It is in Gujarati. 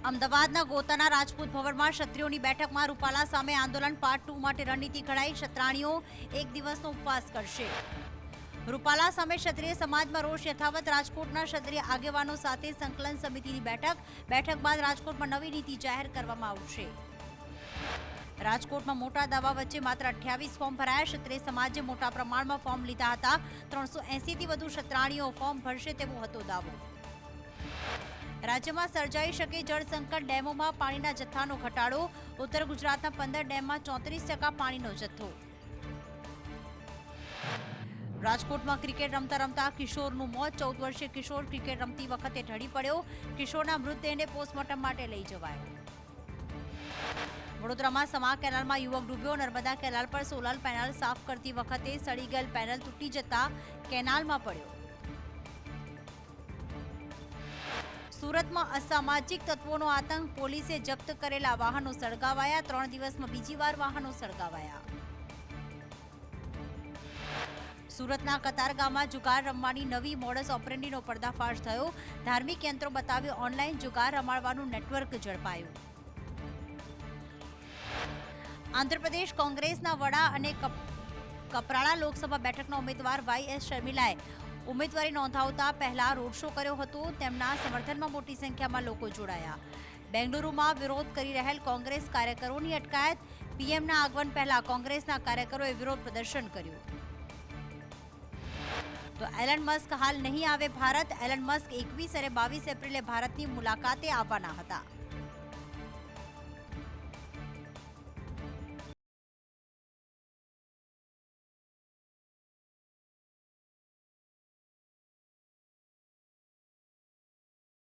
અમદાવાદના ગોતાના રાજપૂત ભવનમાં ક્ષત્રિયોની બેઠકમાં રૂપાલા સામે આંદોલન પાર્ટ 2 માટે રણનીતિ ઘડાઈ. ક્ષત્રાણીઓ એક દિવસનો ઉપવાસ કરશે. રૂપાલા સામે ક્ષત્રિય સમાજમાં રોષ યથાવત. રાજકોટના ક્ષત્રિય આગેવાનો સાથે સંકલન સમિતિની બેઠક બાદ રાજકોટમાં નવી નીતિ જાહેર કરવામાં આવશે. રાજકોટમાં મોટા દાવા વચ્ચે માત્ર 28 ફોર્મ ભરાયા. ક્ષત્રિય સમાજે મોટા પ્રમાણમાં ફોર્મ લીધા હતા. 380 થી વધુ ક્ષત્રાણીઓ ફોર્મ ભરશે તેવો હતો દાવો. રાજ્યમાં સર્જાઈ શકે જળ સંકટ. ડેમોમાં પાણીના જથ્થાનો ઘટાડો. ઉત્તર ગુજરાતના 15 ડેમમાં 34% પાણીનો જથ્થો. રાજકોટમાં ક્રિકેટ રમતા રમતા કિશોરનું મોત. 14 વર્ષીય કિશોર ક્રિકેટ રમતી વખતે ઢળી પડ્યો. કિશોરના મૃતદેહને પોસ્ટમોર્ટમ માટે લઈ જવાયો. વડોદરામાં સમા કેનાલમાં યુવક ડૂબ્યો. નર્મદા કેનાલ પર સોલાર પેનલ સાફ કરતી વખતે સડી ગયેલ પેનલ તૂટી જતા કેનાલમાં પડ્યો. સુરતમાં અસામાજિક તત્વોનો આતંક. પોલીસે જપ્ત કરેલા વાહનો સળગાવાયા. 3 દિવસમાં બીજી વાર વાહનો સળગાવાયા. સુરતના કતારગામમાં જુગાર રમવાની નવી મોડસ ઓપરેન્ડીનો પર્દાફાશ થયો. ધાર્મિક યંત્રો બતાવી ઓનલાઈન જુગાર રમાડવાનું નેટવર્ક ઝડપાયું. આંધ્રપ્રદેશ કોંગ્રેસના વડા અને કપરાડા લોકસભા બેઠકના ઉમેદવાર YS શર્મિલાએ ઉમેદવારી નોંધાવતા પહેલા રોડ શો કર્યો હતો. તેમના સમર્થનમાં મોટી સંખ્યામાં લોકો જોડાયા. બેંગલુરુમાં વિરોધ કરી રહેલ કોંગ્રેસ કાર્યકરોની અટકાયત. પીએમના આગમન પહેલા કોંગ્રેસના કાર્યકરોએ વિરોધ પ્રદર્શન કર્યું. તો એલન મસ્ક હાલ નહીં આવે ભારત. એલન મસ્ક 21 અને 22 એપ્રિલે ભારતની મુલાકાતે આવવાના હતા.